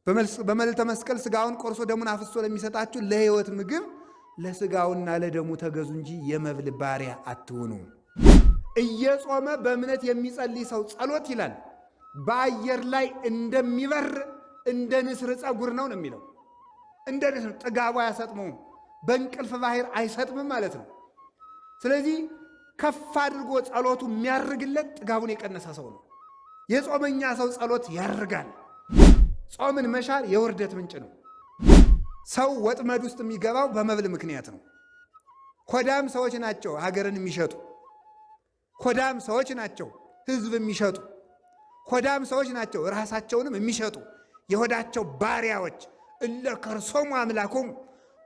በመልዕልተ መስቀል ሥጋውን ቆርሶ ደሙን አፍስሶ ለሚሰጣችሁ ለሕይወት ምግብ ለሥጋውና ለደሙ ተገዙ እንጂ የመብል ባሪያ አትሁኑ። እየጾመ በእምነት የሚጸልይ ሰው ጸሎት ይላል በአየር ላይ እንደሚበር እንደ ንስር ፀጉር ነው የሚለው። እንደ ንስር ጥጋቡ አያሰጥመውም፣ በእንቅልፍ ባህር አይሰጥምም ማለት ነው። ስለዚህ ከፍ አድርጎ ጸሎቱ የሚያርግለት ጥጋቡን የቀነሰ ሰው ነው። የጾመኛ ሰው ጸሎት ያርጋል። ጾምን መሻር የውርደት ምንጭ ነው። ሰው ወጥመድ ውስጥ የሚገባው በመብል ምክንያት ነው። ሆዳም ሰዎች ናቸው ሀገርን የሚሸጡ። ሆዳም ሰዎች ናቸው ሕዝብ የሚሸጡ። ሆዳም ሰዎች ናቸው ራሳቸውንም የሚሸጡ የሆዳቸው ባሪያዎች። እለ ከርሶሙ አምላኮሙ።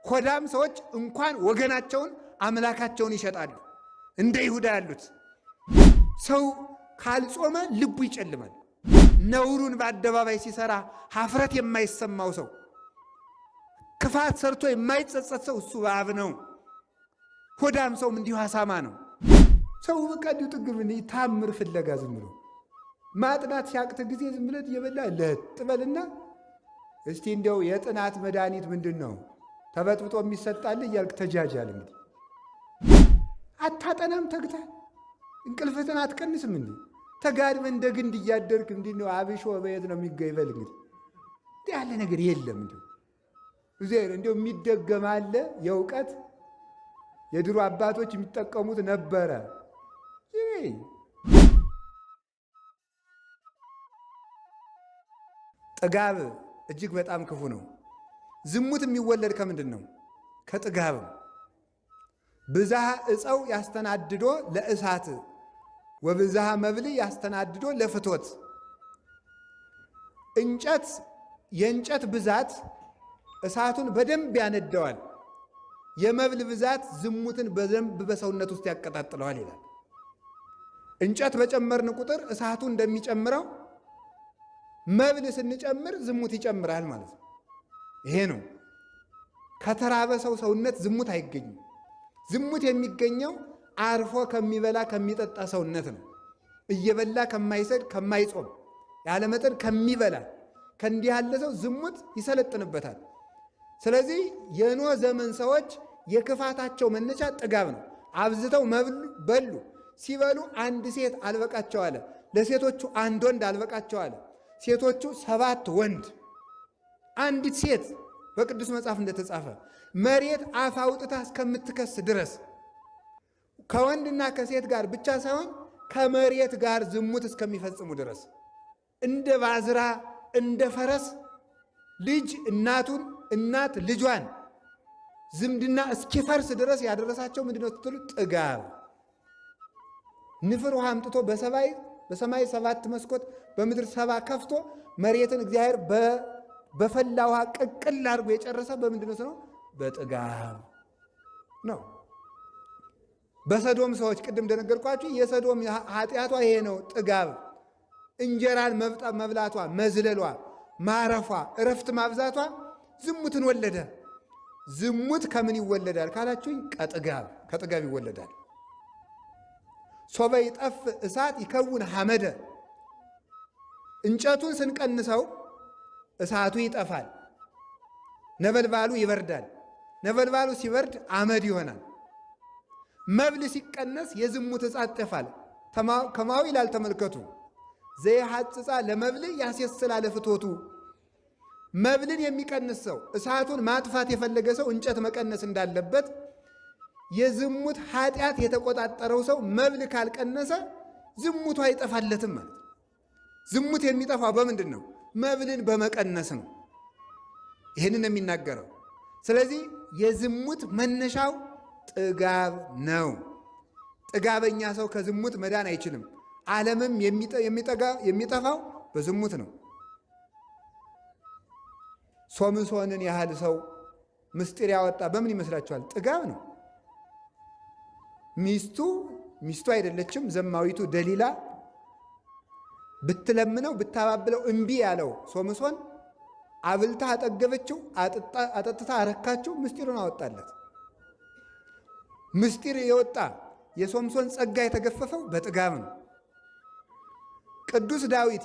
ሆዳም ሰዎች እንኳን ወገናቸውን አምላካቸውን ይሸጣሉ። እንደ ይሁዳ ያሉት። ሰው ካልጾመ ልቡ ይጨልማል። ነውሩን በአደባባይ ሲሰራ ሀፍረት የማይሰማው ሰው፣ ክፋት ሰርቶ የማይጸጸት ሰው እሱ በአብ ነው። ሆዳም ሰውም እንዲሁ አሳማ ነው። ሰው በቃ እንዲሁ ጥግብ ታምር ፍለጋ ዝም ብሎ ማጥናት ሲያቅት ጊዜ ዝም ብለት እየበላ ለጥበልና እስቲ እንዲያው የጥናት መድኃኒት ምንድን ነው ተበጥብጦ የሚሰጣል እያልክ ተጃጃል። እንግዲህ አታጠናም ተግታ እንቅልፍትን አትቀንስም። እንዲ ተጋድመ እንደ ግንድ እያደርክ እንዲ ነው አብሾ በየት ነው የሚገይበል። እንግዲህ እንዲህ ያለ ነገር የለም። እንዲሁ የሚደገም አለ የእውቀት የድሮ አባቶች የሚጠቀሙት ነበረ። ጥጋብ እጅግ በጣም ክፉ ነው። ዝሙት የሚወለድ ከምንድን ነው? ከጥጋብ። ብዝሃ ዕፀው ያስተናድዶ ለእሳት ወብዝሃ መብል ያስተናድዶ ለፍቶት። የእንጨት ብዛት እሳቱን በደንብ ያነደዋል። የመብል ብዛት ዝሙትን በደንብ በሰውነት ውስጥ ያቀጣጥለዋል ይላል። እንጨት በጨመርን ቁጥር እሳቱ እንደሚጨምረው መብል ስንጨምር ዝሙት ይጨምራል ማለት ነው። ይሄ ነው። ከተራበ ሰው ሰውነት ዝሙት አይገኝም። ዝሙት የሚገኘው አርፎ ከሚበላ ከሚጠጣ ሰውነት ነው። እየበላ ከማይሰድ ከማይጾም ያለመጠን ከሚበላ ከእንዲህ ያለ ሰው ዝሙት ይሰለጥንበታል። ስለዚህ የኖህ ዘመን ሰዎች የክፋታቸው መነሻ ጥጋብ ነው። አብዝተው በሉ። ሲበሉ አንድ ሴት አልበቃቸው አለ። ለሴቶቹ አንድ ወንድ አልበቃቸው አለ። ሴቶቹ 7 ወንድ፣ አንዲት ሴት በቅዱስ መጽሐፍ እንደተጻፈ መሬት አፍ አውጥታ እስከምትከስ ድረስ ከወንድና ከሴት ጋር ብቻ ሳይሆን ከመሬት ጋር ዝሙት እስከሚፈጽሙ ድረስ እንደ ባዝራ እንደ ፈረስ ልጅ እናቱን እናት ልጇን ዝምድና እስኪፈርስ ድረስ ያደረሳቸው ምንድነው ስትሉ ጥጋብ። ንፍር ውሃ አምጥቶ በሰማይ 7 መስኮት በምድር 7 ከፍቶ መሬትን እግዚአብሔር በፈላ ውሃ ቅቅል አድርጎ የጨረሰ በምንድነው ነው? በጥጋብ ነው። በሰዶም ሰዎች ቅድም እንደነገርኳችሁ የሰዶም ኃጢአቷ ይሄ ነው፣ ጥጋብ። እንጀራን መብላቷ፣ መዝለሏ፣ ማረፏ፣ እረፍት ማብዛቷ ዝሙትን ወለደ። ዝሙት ከምን ይወለዳል ካላችሁኝ፣ ከጥጋብ ይወለዳል። ሶበ ይጠፍ እሳት ይከውን ሐመደ። እንጨቱን ስንቀንሰው እሳቱ ይጠፋል፣ ነበልባሉ ይበርዳል። ነበልባሉ ሲበርድ አመድ ይሆናል። መብል ሲቀነስ የዝሙት እሳት ይጠፋል። ከማዊ ይላል ተመልከቱ። ዘይሐጽጻ ለመብል ያስየስላ ለፍቶቱ። መብልን የሚቀንስ ሰው እሳቱን ማጥፋት የፈለገ ሰው እንጨት መቀነስ እንዳለበት የዝሙት ኃጢአት የተቆጣጠረው ሰው መብል ካልቀነሰ ዝሙቱ አይጠፋለትም ማለት። ዝሙት የሚጠፋው በምንድን ነው? መብልን በመቀነስ ነው። ይህንን የሚናገረው። ስለዚህ የዝሙት መነሻው ጥጋብ ነው። ጥጋበኛ ሰው ከዝሙት መዳን አይችልም። ዓለምም የሚጠፋው በዝሙት ነው። ሶምሶንን ያህል ሰው ምስጢር ያወጣ በምን ይመስላችኋል? ጥጋብ ነው። ሚስቱ አይደለችም ዘማዊቱ ደሊላ ብትለምነው ብታባብለው እምቢ ያለው ሶምሶን አብልታ አጠገበችው፣ አጠጥታ አረካችው፣ ምስጢሩን አወጣለት። ምስጢር የወጣ የሶምሶን ጸጋ የተገፈፈው በጥጋብ ነው። ቅዱስ ዳዊት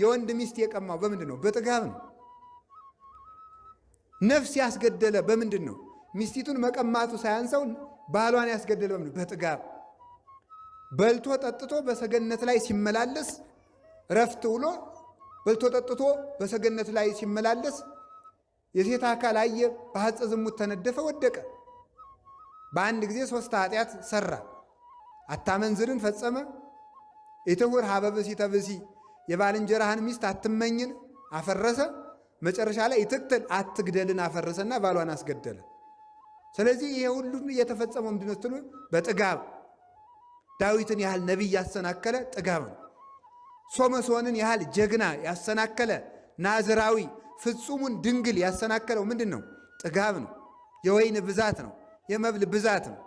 የወንድ ሚስት የቀማው በምንድን ነው? በጥጋብ ነው። ነፍስ ያስገደለ በምንድን ነው? ሚስቲቱን መቀማቱ ሳያንሰው ባሏን ያስገደለ በምንድን? በጥጋብ በልቶ ጠጥቶ በሰገነት ላይ ሲመላለስ ረፍት ውሎ በልቶ ጠጥቶ በሰገነት ላይ ሲመላለስ የሴት አካል አየ፣ በሐፀ ዝሙት ተነደፈ፣ ወደቀ። በአንድ ጊዜ 3 ኃጢአት ሰራ። አታመንዝርን ፈጸመ፣ ኢትሁር ሀበ ብእሲተ ብእሲ የባልንጀራህን ሚስት አትመኝን አፈረሰ። መጨረሻ ላይ ኢትቅትል አትግደልን አፈረሰና ባሏን አስገደለ። ስለዚህ ይሄ ሁሉ የተፈጸመው ምንድነው ስትሉ በጥጋብ ዳዊትን ያህል ነቢይ ያሰናከለ ጥጋብ ነው። ሶምሶንን ያህል ጀግና ያሰናከለ ናዝራዊ ፍጹሙን ድንግል ያሰናከለው ምንድን ነው? ጥጋብ ነው። የወይን ብዛት ነው። የመብል ብዛት ነው።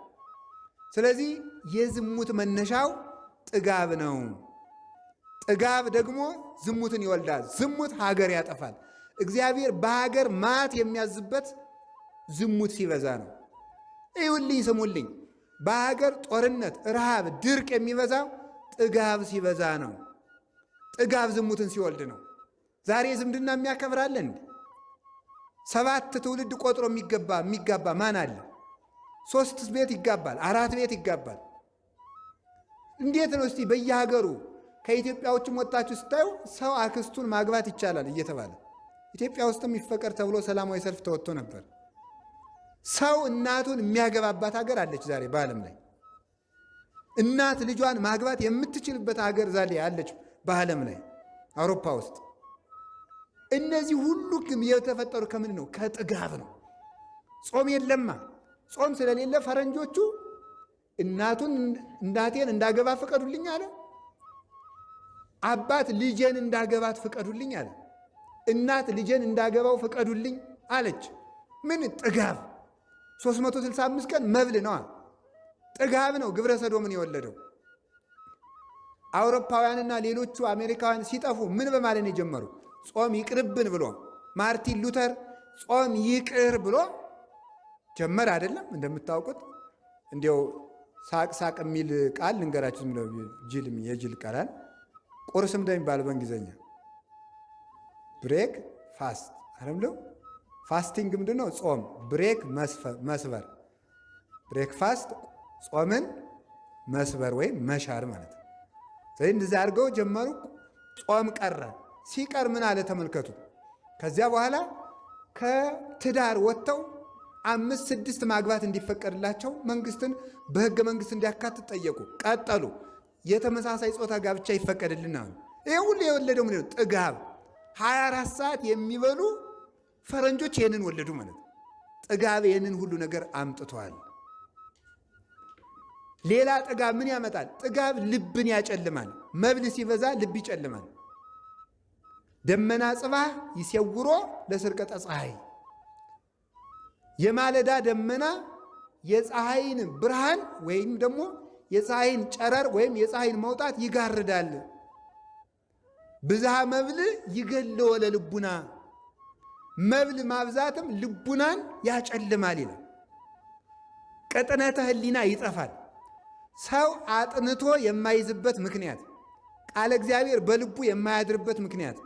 ስለዚህ የዝሙት መነሻው ጥጋብ ነው። ጥጋብ ደግሞ ዝሙትን ይወልዳል። ዝሙት ሀገር ያጠፋል። እግዚአብሔር በሀገር ማት የሚያዝበት ዝሙት ሲበዛ ነው። ይሁልኝ ስሙልኝ፣ በሀገር ጦርነት፣ ረሃብ፣ ድርቅ የሚበዛው ጥጋብ ሲበዛ ነው። ጥጋብ ዝሙትን ሲወልድ ነው። ዛሬ ዝምድና የሚያከብራለን 7 ትውልድ ቆጥሮ የሚጋባ ማን አለ? 3 ቤት ይጋባል፣ 4 ቤት ይጋባል። እንዴት ነው እስቲ በየሀገሩ ከኢትዮጵያ ውጭም ወጣችሁ ስታዩ ሰው አክስቱን ማግባት ይቻላል እየተባለ ኢትዮጵያ ውስጥም ይፈቀድ ተብሎ ሰላማዊ ሰልፍ ተወጥቶ ነበር። ሰው እናቱን የሚያገባባት ሀገር አለች ዛሬ በዓለም ላይ። እናት ልጇን ማግባት የምትችልበት ሀገር ዛሬ አለች በዓለም ላይ አውሮፓ ውስጥ። እነዚህ ሁሉ ግን የተፈጠሩ ከምን ነው? ከጥጋብ ነው። ጾም የለማ። ጾም ስለሌለ ፈረንጆቹ እናቴን እንዳገባ ፍቀዱልኝ አለ። አባት ልጄን እንዳገባት ፍቀዱልኝ አለ። እናት ልጄን እንዳገባው ፍቀዱልኝ አለች። ምን ጥጋብ! 365 ቀን መብል ነዋ። ጥጋብ ነው ግብረ ሰዶምን የወለደው። አውሮፓውያንና ሌሎቹ አሜሪካውያን ሲጠፉ ምን በማለት ነው የጀመሩ? ጾም ይቅርብን ብሎ ማርቲን ሉተር ጾም ይቅር ብሎ ጀመር አይደለም? እንደምታውቁት እንዲያው ሳቅ ሳቅ የሚል ቃል ልንገራችሁ። የጅል ቃላል ቁርስም እንደሚባል በእንግሊዝኛ ብሬክ ፋስት አይደለም? ፋስቲንግ ምንድን ነው? ጾም። ብሬክ መስበር፣ ብሬክ ፋስት ጾምን መስበር ወይም መሻር ማለት ነው። ስለዚህ እንደዚህ አድርገው ጀመሩ። ጾም ቀረ። ሲቀር ምን አለ ተመልከቱ። ከዚያ በኋላ ከትዳር ወጥተው 5 6 ማግባት እንዲፈቀድላቸው መንግስትን በህገ መንግስት እንዲያካትት ጠየቁ። ቀጠሉ። የተመሳሳይ ጾታ ጋብቻ ይፈቀድልናል። ይህ ሁሉ የወለደው ምንድን ነው? ጥጋብ። 24 ሰዓት የሚበሉ ፈረንጆች ይህንን ወለዱ ማለት ነው። ጥጋብ ይህንን ሁሉ ነገር አምጥቷል። ሌላ ጥጋብ ምን ያመጣል? ጥጋብ ልብን ያጨልማል። መብል ሲበዛ ልብ ይጨልማል። ደመና ጽባህ ይሴውሮ ለስርቀተ ፀሐይ። የማለዳ ደመና የፀሐይን ብርሃን ወይም ደግሞ የፀሐይን ጨረር ወይም የፀሐይን መውጣት ይጋርዳል። ብዝሃ መብል ይገለወ ለልቡና። መብል ማብዛትም ልቡናን ያጨልማል ይላል። ቅጥነተ ህሊና ይጠፋል። ሰው አጥንቶ የማይዝበት ምክንያት፣ ቃለ እግዚአብሔር በልቡ የማያድርበት ምክንያት፣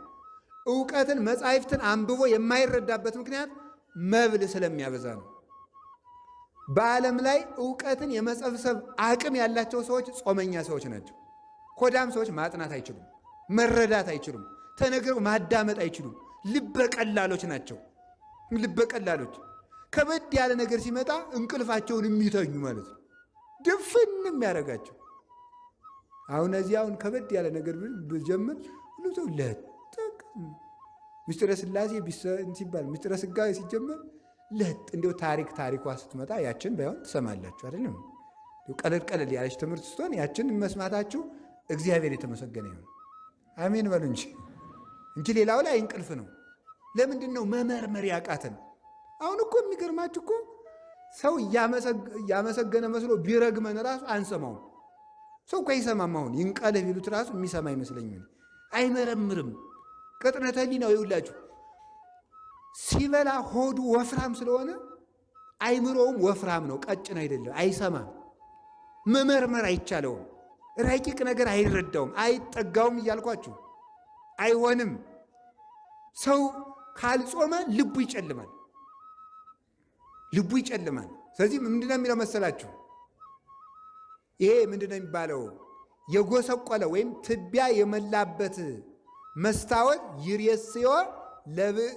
ዕውቀትን መጻሕፍትን አንብቦ የማይረዳበት ምክንያት መብል ስለሚያበዛ ነው። በዓለም ላይ ዕውቀትን የመሰብሰብ አቅም ያላቸው ሰዎች ጾመኛ ሰዎች ናቸው። ሆዳም ሰዎች ማጥናት አይችሉም፣ መረዳት አይችሉም፣ ተነግረው ማዳመጥ አይችሉም። ልበ ቀላሎች ናቸው። ልበ ቀላሎች ከበድ ያለ ነገር ሲመጣ እንቅልፋቸውን የሚተኙ ማለት ነው። ድፍንም ያደረጋቸው። አሁን ከበድ ያለ ነገር ብጀምር ሁሉ ሰው ለጥቅ ምስጢረ ሥላሴ ሲባል ምስጢረ ሥጋዌ ሲጀመር ለጥ እንዲው ታሪኳ ስትመጣ ያችን ባይሆን ትሰማላችሁ አይደለም? ቀለል ቀለል ያለች ትምህርት ስትሆን ያችን መስማታችሁ እግዚአብሔር የተመሰገነ ይሁን። አሜን በሉ እንጂ ሌላው ላይ እንቅልፍ ነው። ለምንድን ነው መመርመር ያቃተን? አሁን እኮ የሚገርማችሁ እኮ ሰው እያመሰገነ መስሎ ቢረግመን ራሱ አንሰማውም። ሰው እኮ አይሰማም። አሁን ይንቀልህ ቢሉት ራሱ የሚሰማ አይመስለኝም። አይመረምርም። ቅጥነተ ህሊናው ይውላችሁ ሲበላ ሆዱ ወፍራም ስለሆነ አይምሮውም ወፍራም ነው፣ ቀጭን አይደለም። አይሰማም። መመርመር አይቻለውም። ረቂቅ ነገር አይረዳውም፣ አይጠጋውም እያልኳችሁ አይሆንም። ሰው ካልጾመ ልቡ ይጨልማል። ልቡ ይጨልማል። ስለዚህ ምንድነው የሚለው መሰላችሁ? ይሄ ምንድነው የሚባለው? የጎሰቆለ ወይም ትቢያ የመላበት መስታወት ይሬስዮ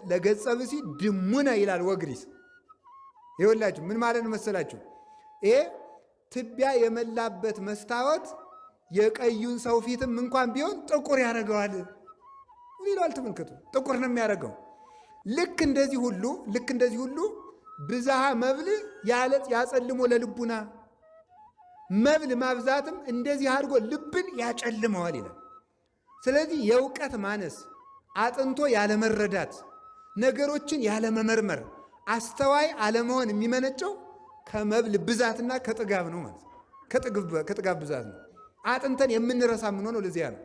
ለገጸ ብሲ ድሙነ ይላል ወግሪስ። ይኸውላችሁ ምን ማለት ነው መሰላችሁ? ይሄ ትቢያ የመላበት መስታወት የቀዩን ሰው ፊትም እንኳን ቢሆን ጥቁር ያደርገዋል ይላል። ተመልከቱ፣ ጥቁር ነው የሚያደርገው። ልክ እንደዚህ ሁሉ ብዝሃ መብል ያጸልሞ ለልቡና፣ መብል ማብዛትም እንደዚህ አድርጎ ልብን ያጨልመዋል ይላል። ስለዚህ የእውቀት ማነስ፣ አጥንቶ ያለመረዳት፣ ነገሮችን ያለመመርመር፣ አስተዋይ አለመሆን የሚመነጨው ከመብል ብዛትና ከጥጋብ ነው ማለት ነው። ከጥጋብ ብዛት ነው። አጥንተን የምንረሳ የምንሆነው ለዚያ ነው።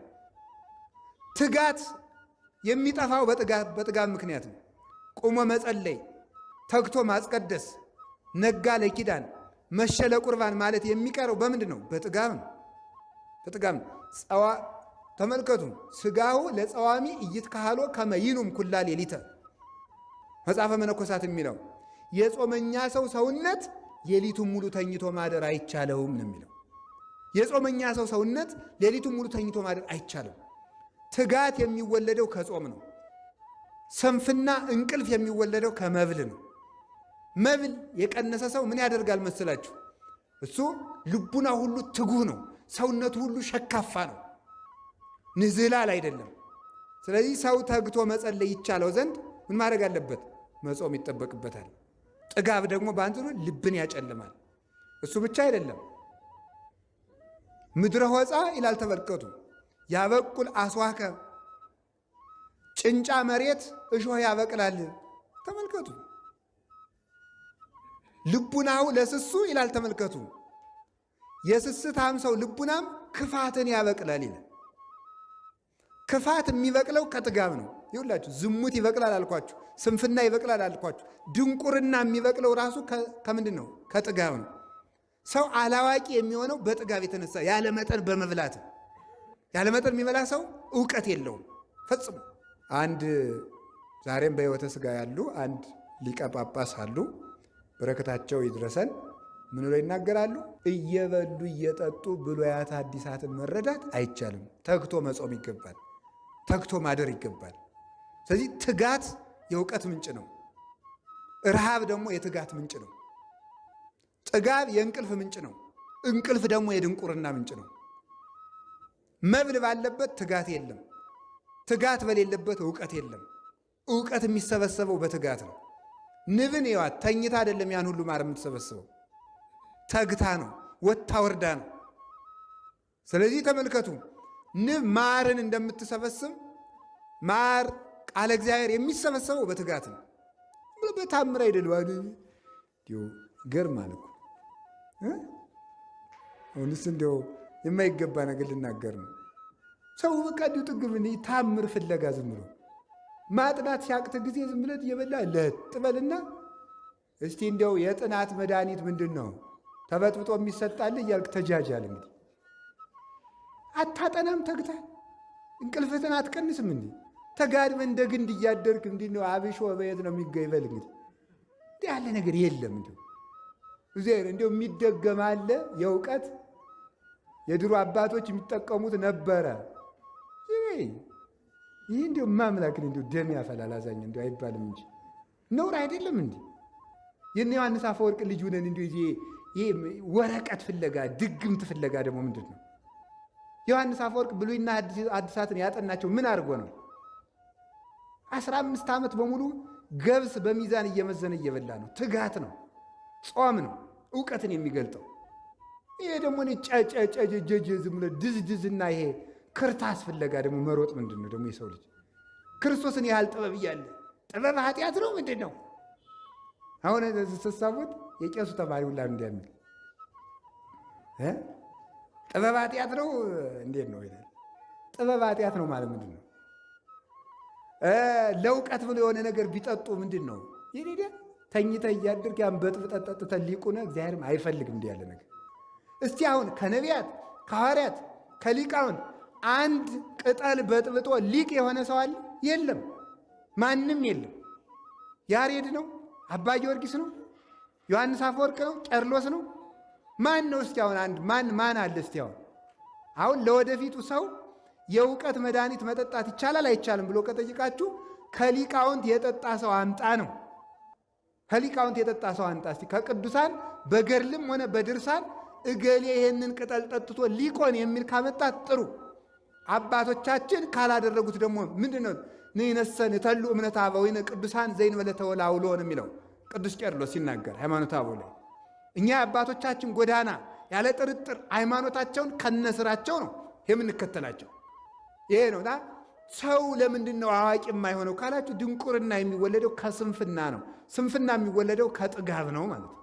ትጋት የሚጠፋው በጥጋብ ምክንያት ነው። ቁሞ መጸለይ፣ ተግቶ ማስቀደስ፣ ነጋ ለኪዳን መሸ ለቁርባን ማለት የሚቀረው በምንድን ነው? በጥጋብ ነው። ተመልከቱ፣ ስጋሁ ለጸዋሚ ኢይትካህሎ ከመ ይኑም ኩላ ሌሊተ መጽሐፈ መነኮሳት የሚለው የጾመኛ ሰው ሰውነት ሌሊቱን ሙሉ ተኝቶ ማደር አይቻለውም ነው የሚለው። የጾመኛ ሰው ሰውነት ሌሊቱን ሙሉ ተኝቶ ማደር አይቻለው። ትጋት የሚወለደው ከጾም ነው። ሰንፍና እንቅልፍ የሚወለደው ከመብል ነው። መብል የቀነሰ ሰው ምን ያደርጋል መስላችሁ? እሱ ልቡና ሁሉ ትጉህ ነው። ሰውነቱ ሁሉ ሸካፋ ነው። ንዝላል አይደለም። ስለዚህ ሰው ተግቶ መጸለይ ይቻለው ዘንድ ምን ማድረግ አለበት? መጾም ይጠበቅበታል። ጥጋብ ደግሞ በአንጻሩ ልብን ያጨልማል። እሱ ብቻ አይደለም። ምድረ ሆፃ ይላል ተመልከቱ። ያበቁል አስዋከ፣ ጭንጫ መሬት እሾህ ያበቅላል። ተመልከቱ። ልቡናው ለስሱ ይላል ተመልከቱ። የስስታም ሰው ልቡናም ክፋትን ያበቅላል ይላል። ክፋት የሚበቅለው ከጥጋብ ነው። ይሁላችሁ ዝሙት ይበቅላል አልኳችሁ፣ ስንፍና ይበቅላል አልኳችሁ። ድንቁርና የሚበቅለው ራሱ ከምንድን ነው? ከጥጋብ ነው። ሰው አላዋቂ የሚሆነው በጥጋብ የተነሳ ያለመጠን በመብላት። ያለመጠን የሚበላ ሰው እውቀት የለውም ፈጽሞ። አንድ ዛሬም በሕይወተ ሥጋ ያሉ አንድ ሊቀ ጳጳስ አሉ፣ በረከታቸው ይድረሰን። ምን ብለው ይናገራሉ? እየበሉ እየጠጡ ብሉያት ሐዲሳትን መረዳት አይቻልም። ተግቶ መጾም ይገባል። ተግቶ ማደር ይገባል። ስለዚህ ትጋት የእውቀት ምንጭ ነው። ረሃብ ደግሞ የትጋት ምንጭ ነው። ጥጋብ የእንቅልፍ ምንጭ ነው። እንቅልፍ ደግሞ የድንቁርና ምንጭ ነው። መብል ባለበት ትጋት የለም። ትጋት በሌለበት እውቀት የለም። እውቀት የሚሰበሰበው በትጋት ነው። ንብን ይዋት ተኝታ አይደለም ያን ሁሉ ማር የምትሰበስበው፣ ተግታ ነው፣ ወታ ወርዳ ነው። ስለዚህ ተመልከቱ፣ ንብ ማርን እንደምትሰበስብ ማር ቃለ እግዚአብሔር የሚሰበሰበው በትጋት ነው። በታምር አይደለም። ገርማል እኮ አሁንስ እንዲያው የማይገባ ነገር ልናገር ነው። ሰው በቃ እንዲሁ ጥግብ ታምር ፍለጋ ዝም ብሎ ማጥናት ሲያቅት ጊዜ ዝም ብለት እየበላ ለጥበልና እስቲ እንዲያው የጥናት መድኃኒት ምንድን ነው ተበጥብጦ የሚሰጣል እያልክ ተጃጃል። እንግዲህ አታጠናም ተግታ እንቅልፍትን አትቀንስም። እንዲህ ተጋድመ እንደ ግንድ እያደርክ እንዲህ ነው አብሾ በየት ነው የሚገይበል? እንግዲህ እንዲህ ያለ ነገር የለም። እንዲሁ እግዚአብሔር እንዲሁ የሚደገም አለ። የእውቀት የድሮ አባቶች የሚጠቀሙት ነበረ። ይህ እንዲሁ ማምላክን እንዲሁ ደም ያፈላል አዛኝ እንዲሁ አይባልም እንጂ ነውር አይደለም። እንዲህ የእነ ዮሐንስ አፈወርቅ ልጅ ሁነን እንዲሁ ይሄ ወረቀት ፍለጋ ድግምት ፍለጋ ደግሞ ምንድን ነው? ዮሐንስ አፈወርቅ ብሉይና አዲሳትን ያጠናቸው ምን አድርጎ ነው? 15 ዓመት በሙሉ ገብስ በሚዛን እየመዘነ እየበላ ነው። ትጋት ነው፣ ጾም ነው እውቀትን የሚገልጠው። ይሄ ደግሞ ጨጨጨጀጀ ዝም ብሎ ድዝድዝና ይሄ ክርታስ ፍለጋ ደግሞ መሮጥ ምንድን ነው ደግሞ? የሰው ልጅ ክርስቶስን ያህል ጥበብ እያለ ጥበብ ኃጢአት ነው ምንድን ነው? አሁን ስትሳቡት የቄሱ ተማሪ ሁላ እንዲያሚል ጥበብ ኃጢአት ነው እንዴት ነው ይላል። ጥበብ ኃጢአት ነው ማለት ምንድን ነው? ለእውቀት ብሎ የሆነ ነገር ቢጠጡ ምንድን ነው? ይሄ ተኝተ እያድርግ ያን በጥብጠት ጠጥተን ሊቁነ እግዚአብሔርም አይፈልግም እንዲህ ያለ ነገር። እስቲ አሁን ከነቢያት ከሐዋርያት ከሊቃውንት አንድ ቅጠል በጥብጦ ሊቅ የሆነ ሰው አለ? የለም፣ ማንም የለም። ያሬድ ነው? አባ ጊዮርጊስ ነው? ዮሐንስ አፈወርቅ ነው? ቄርሎስ ነው? ማን ነው? እስቲ አሁን አንድ ማን አለ? እስቲ አሁን ለወደፊቱ ሰው የእውቀት መድኃኒት መጠጣት ይቻላል አይቻልም ብሎ ከጠይቃችሁ ከሊቃውንት የጠጣ ሰው አምጣ ነው። ከሊቃውንት የጠጣ ሰው አምጣ። እስቲ ከቅዱሳን በገድልም ሆነ በድርሳን እገሌ ይሄንን ቅጠል ጠጥቶ ሊቆን የሚል ካመጣት ጥሩ። አባቶቻችን ካላደረጉት ደግሞ ምንድነው? ንነሰን ተሉ እምነት አበዊነ ቅዱሳን ዘይንበለ ተወላውሎ ነው የሚለው ቅዱስ ቄርሎስ ሲናገር ሃይማኖተ አበው ላይ። እኛ አባቶቻችን ጎዳና ያለ ጥርጥር ሃይማኖታቸውን ከነስራቸው ነው የምንከተላቸው። ይሄ ነውና ሰው ለምንድን ነው አዋቂ የማይሆነው ካላችሁ፣ ድንቁርና የሚወለደው ከስንፍና ነው። ስንፍና የሚወለደው ከጥጋብ ነው ማለት ነው።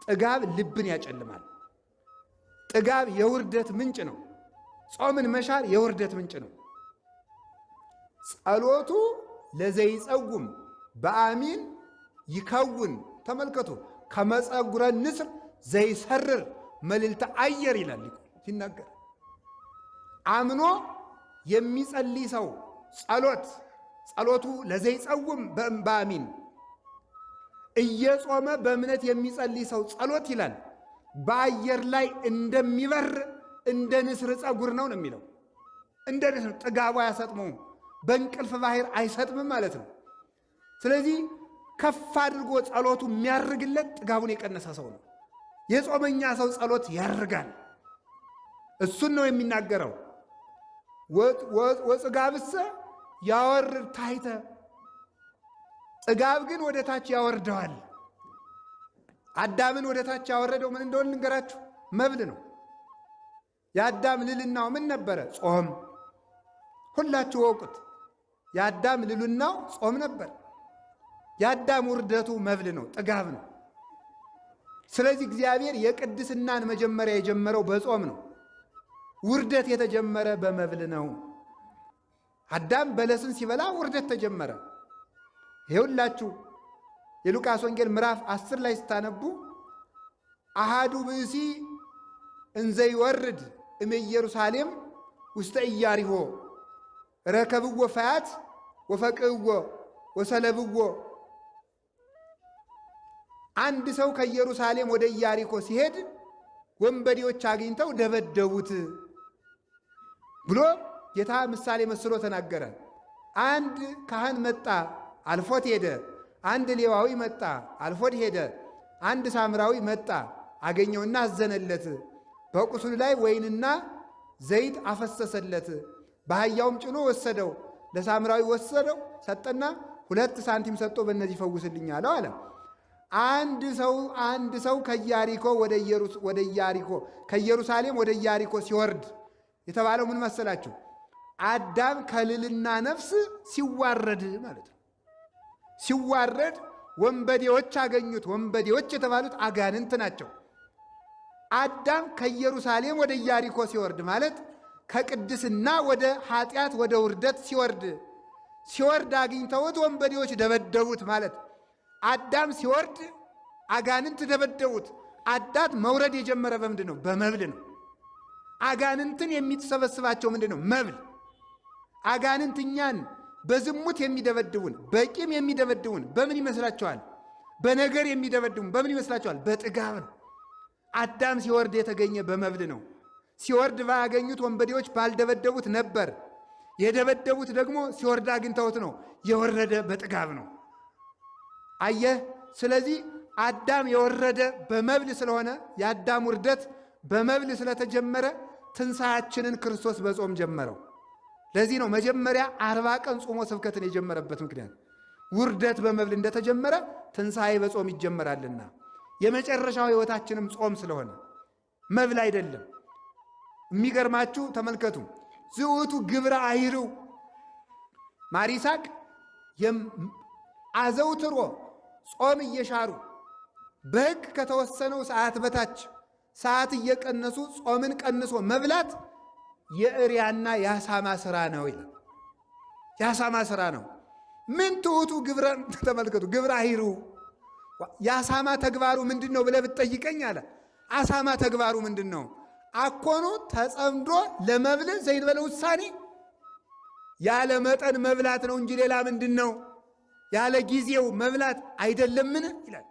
ጥጋብ ልብን ያጨልማል። ጥጋብ የውርደት ምንጭ ነው። ጾምን መሻር የውርደት ምንጭ ነው። ጸሎቱ ለዘይጸጉም በአሚን ይከውን። ተመልከቱ፣ ከመጸጉረ ንስር ዘይሰርር መልዕልተ አየር ይላል ሲናገር። አምኖ የሚጸልይ ሰው ጸሎቱ ለዘይጸውም በአሚን እየጾመ በእምነት የሚጸልይ ሰው ጸሎት ይላል በአየር ላይ እንደሚበር እንደ ንስር ጸጉር ነው የሚለው። እንደ ንስር ጥጋቡ አያሰጥመውም፣ በእንቅልፍ ባህር አይሰጥምም ማለት ነው። ስለዚህ ከፍ አድርጎ ጸሎቱ የሚያርግለት ጥጋቡን የቀነሰ ሰው ነው። የጾመኛ ሰው ጸሎት ያርጋል። እሱን ነው የሚናገረው። ወጽጋብሰ ያወርድ ታሕተ፣ ጥጋብ ግን ወደ ታች ያወርደዋል። አዳምን ወደ ታች ያወረደው ምን እንደሆነ ልንገራችሁ፣ መብል ነው። የአዳም ልልናው ምን ነበረ? ጾም። ሁላችሁ ወቁት። የአዳም ልልናው ጾም ነበር። የአዳም ውርደቱ መብል ነው፣ ጥጋብ ነው። ስለዚህ እግዚአብሔር የቅድስናን መጀመሪያ የጀመረው በጾም ነው። ውርደት የተጀመረ በመብል ነው። አዳም በለስን ሲበላ ውርደት ተጀመረ። ይኸውላችሁ የሉቃስ ወንጌል ምዕራፍ 10 ላይ ስታነቡ አሃዱ ብእሲ እንዘይወርድ እምኢየሩሳሌም ውስተ ኢያሪሆ ረከብዎ ፈያት ወፈቅዕዎ ወሰለብዎ። አንድ ሰው ከኢየሩሳሌም ወደ ኢያሪኮ ሲሄድ ወንበዴዎች አግኝተው ደበደቡት ብሎ ጌታ ምሳሌ መስሎ ተናገረ። አንድ ካህን መጣ፣ አልፎት ሄደ። አንድ ሌዋዊ መጣ፣ አልፎት ሄደ። አንድ ሳምራዊ መጣ፣ አገኘውና አዘነለት። በቁስሉ ላይ ወይንና ዘይት አፈሰሰለት። በአህያውም ጭኖ ወሰደው። ለሳምራዊ ወሰደው፣ ሰጠና 2 ሳንቲም ሰጥቶ በእነዚህ ፈውስልኝ አለው አለ። አንድ ሰው ከኢየሩሳሌም ወደ ኢያሪኮ ሲወርድ የተባለው ምን መሰላችሁ? አዳም ከልልና ነፍስ ሲዋረድ ማለት ነው። ሲዋረድ ወንበዴዎች አገኙት። ወንበዴዎች የተባሉት አጋንንት ናቸው። አዳም ከኢየሩሳሌም ወደ ኢያሪኮ ሲወርድ ማለት ከቅድስና ወደ ኃጢአት ወደ ውርደት ሲወርድ አግኝተውት ወንበዴዎች ደበደቡት ማለት። አዳም ሲወርድ አጋንንት ደበደቡት። አዳም መውረድ የጀመረ በምንድን ነው? በመብል ነው። አጋንንትን የሚሰበስባቸው ምንድን ነው? መብል። አጋንንት እኛን በዝሙት የሚደበድቡን፣ በቂም የሚደበድቡን በምን ይመስላችኋል? በነገር የሚደበድቡን በምን ይመስላችኋል? በጥጋብ ነው። አዳም ሲወርድ የተገኘ በመብል ነው። ሲወርድ ባያገኙት ወንበዴዎች ባልደበደቡት ነበር። የደበደቡት ደግሞ ሲወርድ አግኝተውት ነው። የወረደ በጥጋብ ነው። አየህ። ስለዚህ አዳም የወረደ በመብል ስለሆነ የአዳም ውርደት በመብል ስለተጀመረ ትንሣኤያችንን ክርስቶስ በጾም ጀመረው። ለዚህ ነው መጀመሪያ 40 ቀን ጾሞ ስብከትን የጀመረበት ምክንያት። ውርደት በመብል እንደተጀመረ ትንሣኤ በጾም ይጀመራልና የመጨረሻው ሕይወታችንም ጾም ስለሆነ መብል አይደለም። የሚገርማችሁ ተመልከቱ። ዝውቱ ግብረ አይርው ማር ይስሐቅ አዘውትሮ ጾም እየሻሩ በሕግ ከተወሰነው ሰዓት በታች ሰዓት እየቀነሱ ጾምን ቀንሶ መብላት የእሪያና የአሳማ ሥራ ነው ይላል። የአሳማ ሥራ ነው። ምን ትሑቱ ግብረ ተመልከቱ። ግብረ አይሩ የአሳማ ተግባሩ ምንድን ነው ብለህ ብትጠይቀኝ አለ። አሳማ ተግባሩ ምንድን ነው? አኮኑ ተጸምዶ ለመብል ዘይንበለ ውሳኔ፣ ያለ መጠን መብላት ነው እንጂ ሌላ ምንድን ነው? ያለ ጊዜው መብላት አይደለምን ይላል።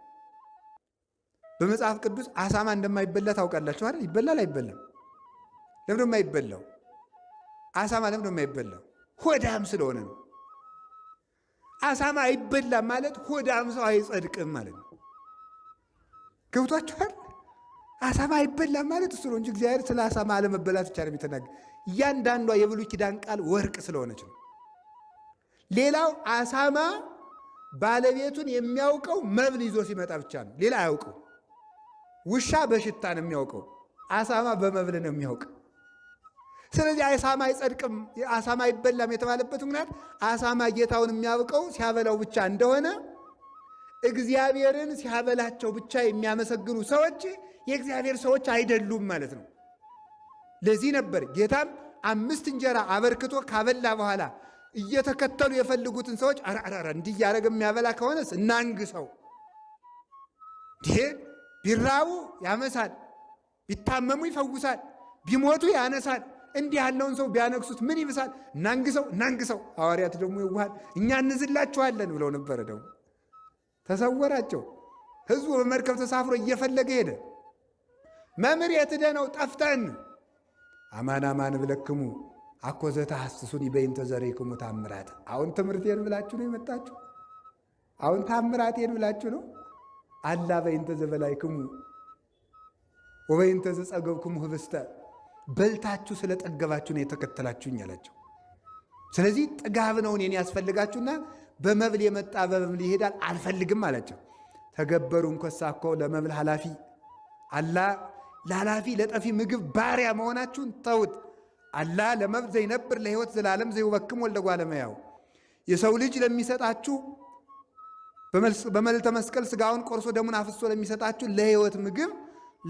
በመጽሐፍ ቅዱስ አሳማ እንደማይበላ ታውቃላችሁ አይደል? ይበላል አይበላም? ለምን የማይበላው? አሳማ ለምን የማይበላው? ሆዳም ስለሆነ ነው። አሳማ አይበላም ማለት ሆዳም ሰው አይጸድቅም ማለት ነው። ገብቷችኋል? አሳማ አይበላም ማለት እሱ ነው እንጂ እግዚአብሔር ስለ አሳማ አለመበላት ብቻ ነው የሚተናገር። እያንዳንዷ የብሉይ ኪዳን ቃል ወርቅ ስለሆነች ነው። ሌላው አሳማ ባለቤቱን የሚያውቀው መብል ይዞ ሲመጣ ብቻ ነው። ሌላ አያውቀው። ውሻ በሽታ ነው የሚያውቀው፣ አሳማ በመብል ነው የሚያውቀው። ስለዚህ አሳማ አይጸድቅም፣ አሳማ አይበላም የተባለበት ምክንያት አሳማ ጌታውን የሚያውቀው ሲያበላው ብቻ እንደሆነ እግዚአብሔርን ሲያበላቸው ብቻ የሚያመሰግኑ ሰዎች የእግዚአብሔር ሰዎች አይደሉም ማለት ነው። ለዚህ ነበር ጌታም 5 እንጀራ አበርክቶ ካበላ በኋላ እየተከተሉ የፈልጉትን ሰዎች አራራራ እንዲህ እያደረገ የሚያበላ ከሆነስ እናንግሰው። ይሄ ቢራቡ ያመሳል፣ ቢታመሙ ይፈውሳል፣ ቢሞቱ ያነሳል። እንዲህ ያለውን ሰው ቢያነግሱት ምን ይብሳል? እናንግሰው። ሐዋርያት ደግሞ ይዋሃል እኛ እንዝላችኋለን ብለው ነበረ። ደግሞ ተሰወራቸው። ሕዝቡ በመርከብ ተሳፍሮ እየፈለገ ሄደ። መምህር የት ሄደህ ነው? ጠፍተን። አማን አማን ብለክሙ አኮ ዘተሐስሱኒ በእንተ ዘሬክሙ ታምራት። አሁን ትምህርቴን ብላችሁ ነው የመጣችሁ? አሁን ታምራቴን ብላችሁ ነው? አላ በእንተ ዘበላይክሙ ወበእንተ ዘጸገብክሙ ህብስተ፣ በልታችሁ ስለጠገባችሁ ነው የተከተላችሁኝ አላቸው። ስለዚህ ጥጋብ ነው እኔን ያስፈልጋችሁና በመብል የመጣ በመብል ይሄዳል አልፈልግም አላቸው። ተገበሩ እንኮሳ እኮ ለመብል ኃላፊ አላ ለኃላፊ ለጠፊ ምግብ ባሪያ መሆናችሁን ተውት። አላ ለመብል ዘይነብር ለሕይወት ዘላለም ዘይወክም ወልደ እጓለ እመሕያው። የሰው ልጅ ለሚሰጣችሁ በመልዕልተ መስቀል ሥጋውን ቆርሶ ደሙን አፍሶ ለሚሰጣችሁ ለሕይወት ምግብ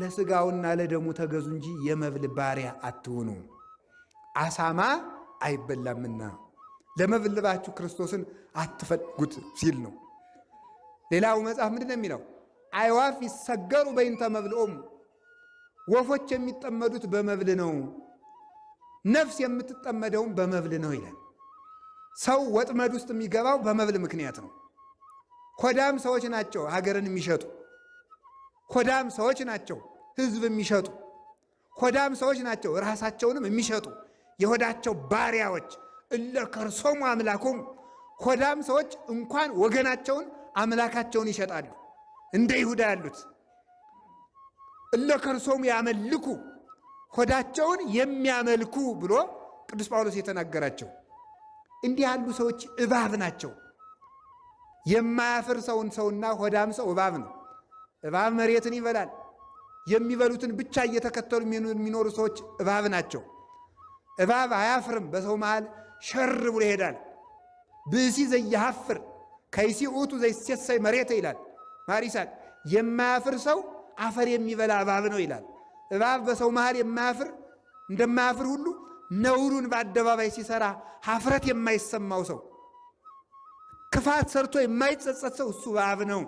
ለሥጋውና ለደሙ ተገዙ እንጂ የመብል ባሪያ አትሁኑ። አሳማ አይበላምና ለመብል ልባችሁ ክርስቶስን አትፈልጉት ሲል ነው። ሌላው መጽሐፍ ምንድን ነው የሚለው? አዕዋፍ ይሰገሩ በእንተ መብልዖሙ፣ ወፎች የሚጠመዱት በመብል ነው፣ ነፍስ የምትጠመደውም በመብል ነው ይላል። ሰው ወጥመድ ውስጥ የሚገባው በመብል ምክንያት ነው። ሆዳም ሰዎች ናቸው ሀገርን የሚሸጡ፣ ሆዳም ሰዎች ናቸው ሕዝብ የሚሸጡ፣ ሆዳም ሰዎች ናቸው ራሳቸውንም የሚሸጡ፣ የሆዳቸው ባሪያዎች እለ ከርሶሙ አምላኮሙ። ሆዳም ሰዎች እንኳን ወገናቸውን አምላካቸውን ይሸጣሉ። እንደ ይሁዳ ያሉት እለ ከርሶሙ ያመልኩ፣ ሆዳቸውን የሚያመልኩ ብሎ ቅዱስ ጳውሎስ የተናገራቸው እንዲህ ያሉ ሰዎች እባብ ናቸው። የማያፍር ሰውና ሆዳም ሰው እባብ ነው። እባብ መሬትን ይበላል። የሚበሉትን ብቻ እየተከተሉ የሚኖሩ ሰዎች እባብ ናቸው። እባብ አያፍርም፣ በሰው መሃል ሸር ብሎ ይሄዳል። ብእሲ ዘያሐፍር ከይሲ ውእቱ ዘይሴሰይ መሬተ ይላል ማሪሳን። የማያፍር ሰው አፈር የሚበላ እባብ ነው ይላል። እባብ በሰው መሃል የማያፍር እንደማያፍር ሁሉ ነውሩን በአደባባይ ሲሰራ ሀፍረት የማይሰማው ሰው፣ ክፋት ሰርቶ የማይጸጸት ሰው እሱ እባብ ነው።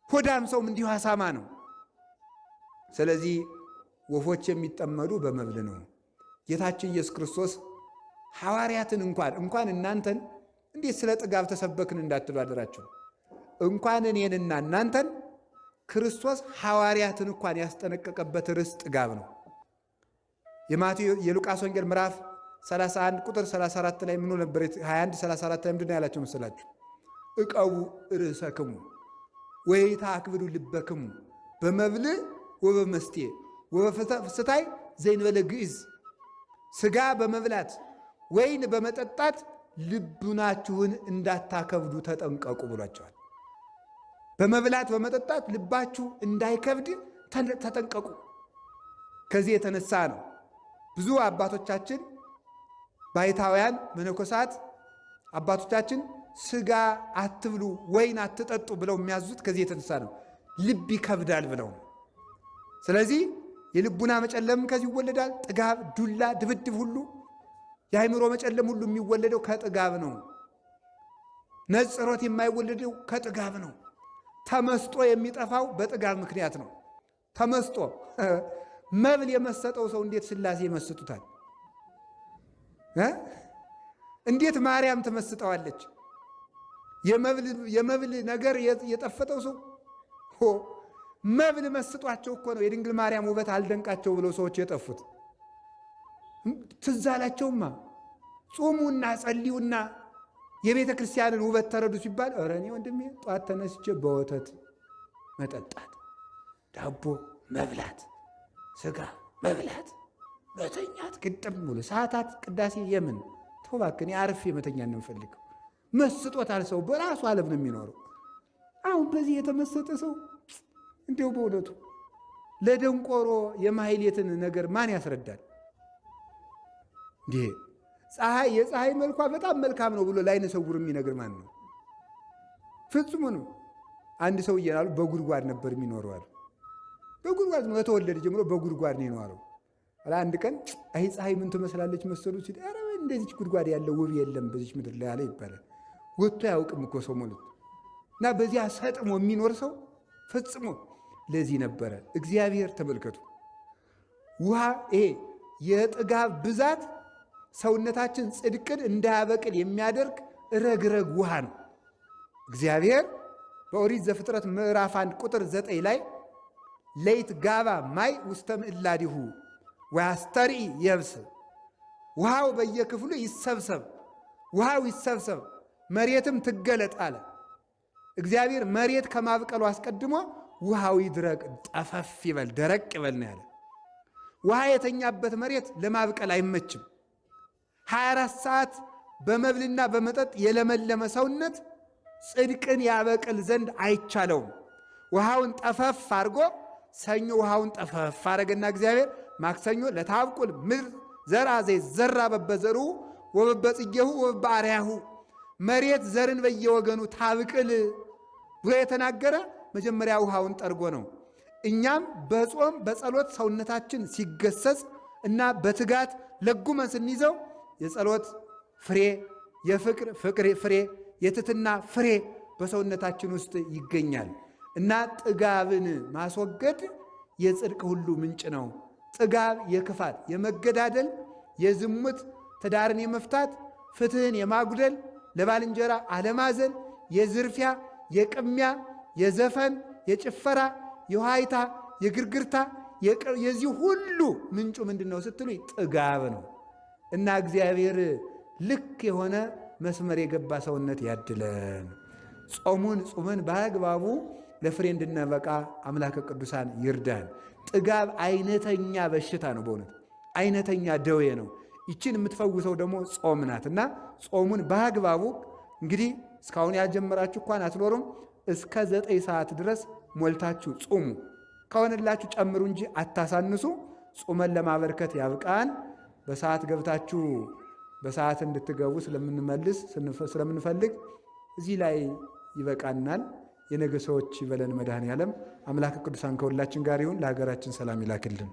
ሆዳም ሰውም እንዲሁ አሳማ ነው። ስለዚህ ወፎች የሚጠመዱ በመብል ነው። ጌታችን ኢየሱስ ክርስቶስ ሐዋርያትን እንኳን እናንተን እንዴት ስለ ጥጋብ ተሰበክን እንዳትሉ አደራችሁ። እንኳን እኔንና እናንተን ክርስቶስ ሐዋርያትን እንኳን ያስጠነቀቀበት ርዕስ ጥጋብ ነው። የሉቃስ ወንጌል ምዕራፍ 31 ቁጥር 34 ላይ ምኑ ነበር? 21 34 ላይ ምንድን ነው ያላቸው መሰላችሁ? እቀቡ ርእሰክሙ ወይትአክብዱ ልበክሙ በመብል ወበመስቴ ወበፍስታይ ዘእንበለ ግዕዝ። ሥጋ በመብላት ወይን በመጠጣት ልቡናችሁን እንዳታከብዱ ተጠንቀቁ ብሏቸዋል። በመብላት በመጠጣት ልባችሁ እንዳይከብድ ተጠንቀቁ። ከዚህ የተነሳ ነው ብዙ አባቶቻችን ባይታውያን መነኮሳት አባቶቻችን ሥጋ አትብሉ ወይን አትጠጡ ብለው የሚያዙት ከዚህ የተነሳ ነው። ልብ ይከብዳል ብለው። ስለዚህ የልቡና መጨለም ከዚህ ይወለዳል። ጥጋብ፣ ዱላ፣ ድብድብ ሁሉ የአእምሮ መጨለም ሁሉ የሚወለደው ከጥጋብ ነው። ነጽሮት የማይወለደው ከጥጋብ ነው። ተመስጦ የሚጠፋው በጥጋብ ምክንያት ነው። ተመስጦ መብል የመሰጠው ሰው እንዴት ሥላሴ ይመስጡታል? እንዴት ማርያም መብል መስጧቸው እኮ ነው የድንግል ማርያም ውበት አልደንቃቸው ብለው ሰዎች የጠፉት። ትዝ አላቸውማ። ጾሙና ጸልዩና የቤተ ክርስቲያንን ውበት ተረዱ ሲባል ኧረ እኔ ወንድሜ ጠዋት ተነስቼ በወተት መጠጣት፣ ዳቦ መብላት፣ ስጋ መብላት፣ መተኛት፣ ግጥም ሙሉ ሰዓታት ቅዳሴ የምን ተው እባክህ፣ አርፌ መተኛ ነው የምፈልገው። መስጦታል። ሰው በራሱ ዓለም ነው የሚኖረው። አሁን በዚህ የተመሰጠ ሰው እንዲያው በእውነቱ ለደንቆሮ የማሕሌትን ነገር ማን ያስረዳል? እንዲህ የፀሐይ መልኳ በጣም መልካም ነው ብሎ ለዓይነ ስውር የሚነግር ማን ነው? ፍጹም ነው። አንድ ሰው እየላሉ በጉድጓድ ነበር የሚኖረው አሉ። በጉድጓድ ነው ከተወለደ ጀምሮ በጉድጓድ ነው የኖረው። አንድ ቀን አይ ፀሐይ ምን ትመስላለች መሰሉ ሲል ኧረ እንደዚች ጉድጓድ ያለው ውብ የለም በዚች ምድር ላይ አለ ይባላል። ወጥቶ አያውቅም እኮ ሰው ሞልቶ እና በዚያ ሰጥሞ የሚኖር ሰው ፈጽሞ ለዚህ ነበረ። እግዚአብሔር ተመልከቱ፣ ውሃ ይሄ የጥጋብ ብዛት ሰውነታችን ጽድቅን እንዳያበቅል የሚያደርግ ረግረግ ውሃ ነው። እግዚአብሔር በኦሪት ዘፍጥረት ምዕራፍ 1 ቁጥር 9 ላይ ለይት ጋባ ማይ ውስተ ምዕላዲሁ ወያስተርኢ የብስ፣ ውሃው በየክፍሉ ይሰብሰብ፣ ውሃው ይሰብሰብ መሬትም ትገለጥ አለ። እግዚአብሔር መሬት ከማብቀሉ አስቀድሞ ውሃው ይድረቅ፣ ጠፈፍ ይበል፣ ደረቅ ይበል ነው ያለ። ውሃ የተኛበት መሬት ለማብቀል አይመችም። 24 ሰዓት በመብልና በመጠጥ የለመለመ ሰውነት ጽድቅን ያበቅል ዘንድ አይቻለውም። ውሃውን ጠፈፍ አድርጎ ሰኞ ውሃውን ጠፈፍ አረገና እግዚአብሔር ማክሰኞ ለታብቁል ምድር ዘርአ ዘይዘራ በበዘሩ ወበበጽጌሁ ወበአርያሁ፣ መሬት ዘርን በየወገኑ ታብቅል ብሎ የተናገረ መጀመሪያ ውሃውን ጠርጎ ነው። እኛም በጾም በጸሎት ሰውነታችን ሲገሰጽ እና በትጋት ለጉመን ስንይዘው የጸሎት ፍሬ፣ የፍቅር ፍሬ፣ የትትና ፍሬ በሰውነታችን ውስጥ ይገኛል እና ጥጋብን ማስወገድ የጽድቅ ሁሉ ምንጭ ነው። ጥጋብ የክፋት፣ የመገዳደል፣ የዝሙት፣ ትዳርን የመፍታት፣ ፍትህን የማጉደል፣ ለባልንጀራ አለማዘን፣ የዝርፊያ፣ የቅሚያ፣ የዘፈን፣ የጭፈራ፣ የዋይታ፣ የግርግርታ የዚህ ሁሉ ምንጩ ምንድን ነው ስትሉ ጥጋብ ነው። እና እግዚአብሔር ልክ የሆነ መስመር የገባ ሰውነት ያድለን። ጾሙን ጾመን በአግባቡ ለፍሬ እንድንበቃ አምላከ ቅዱሳን ይርዳን። ጥጋብ አይነተኛ በሽታ ነው። በእውነት አይነተኛ ደዌ ነው። ይችን የምትፈውሰው ደግሞ ጾም ናት። እና ጾሙን በአግባቡ እንግዲህ እስካሁን ያልጀመራችሁ እንኳን አትኖሩም። እስከ 9 ሰዓት ድረስ ሞልታችሁ ጹሙ። ከሆነላችሁ ጨምሩ እንጂ አታሳንሱ። ጾመን ለማበርከት ያብቃን። በሰዓት ገብታችሁ በሰዓት እንድትገቡ ስለምንፈልግ እዚህ ላይ ይበቃናል። የነገ ሰዎች ይበለን። መድኃኔዓለም አምላከ ቅዱሳን ከሁላችን ጋር ይሁን። ለሀገራችን ሰላም ይላክልን።